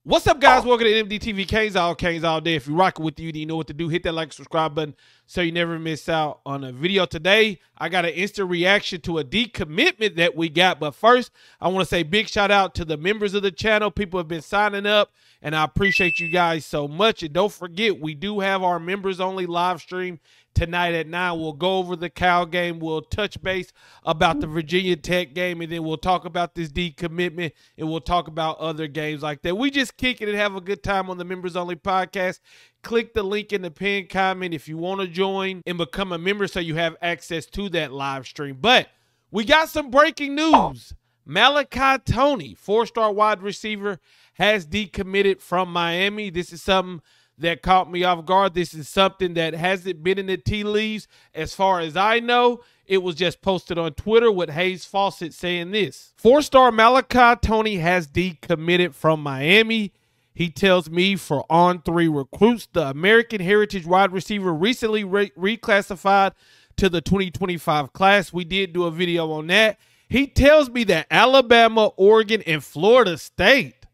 What's up, guys? Welcome to MDTV Canes all day. If you're rocking with you know what to do. Hit that like and subscribe button so you never miss out on a video. Today, I got an instant reaction to a decommitment that we got. But first, I want to say big shout out to the members of the channel. People have been signing up, and I appreciate you guys so much. And don't forget, we do have our members-only live stream tonight at 9. We'll go over the Cal game. We'll touch base about the Virginia Tech game, and then we'll talk about this decommitment, and we'll talk about other games like that. We just kick it and have a good time on the Members Only podcast. Click the link in the pinned comment if you want to join and become a member so you have access to that live stream. But we got some breaking news. MALACHI TONEY, four-star wide receiver, has decommitted from Miami. This is something that caught me off guard. This is something that hasn't been in the tea leaves. As far as I know, it was just posted on Twitter with Hayes Fawcett saying this. Four-star MALACHI TONEY has decommitted from Miami. He tells me for On3 Recruits, the American Heritage wide receiver recently reclassified to the 2025 class. We did do a video on that. He tells me that Alabama, Oregon, and Florida State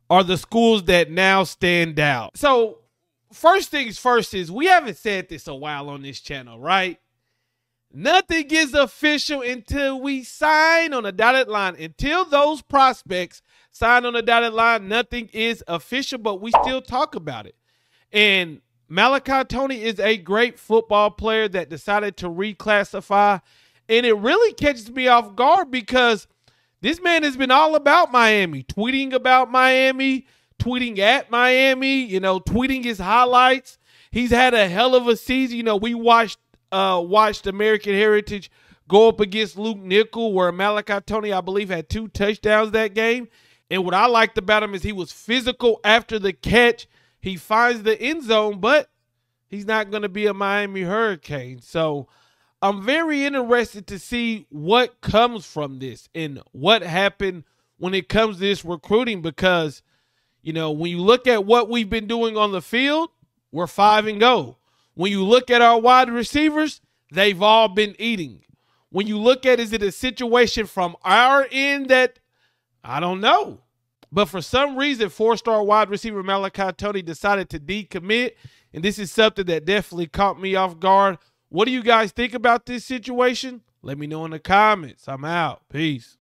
are the schools that now stand out. So first things first is, we haven't said this a while on this channel, right? Nothing is official until we sign on a dotted line. Until those prospects sign on a dotted line, nothing is official, but we still talk about it. And MALACHI TONEY is a great football player that decided to reclassify. And it really catches me off guard because this man has been all about Miami, tweeting about Miami, tweeting at Miami, tweeting his highlights. He's had a hell of a season. We watched American Heritage go up against Luke Nickel, where MALACHI TONEY, I believe, had 2 touchdowns that game. And what I liked about him is he was physical after the catch. He finds the end zone, but he's not going to be a Miami Hurricane. So I'm very interested to see what comes from this and what happened when it comes to this recruiting, because, when you look at what we've been doing on the field, we're 5-0. When you look at our wide receivers, they've all been eating. When you look at, is it a situation from our end that, I don't know. But for some reason, four-star wide receiver MALACHI TONEY decided to decommit, and this is something that definitely caught me off guard. What do you guys think about this situation? Let me know in the comments. I'm out. Peace.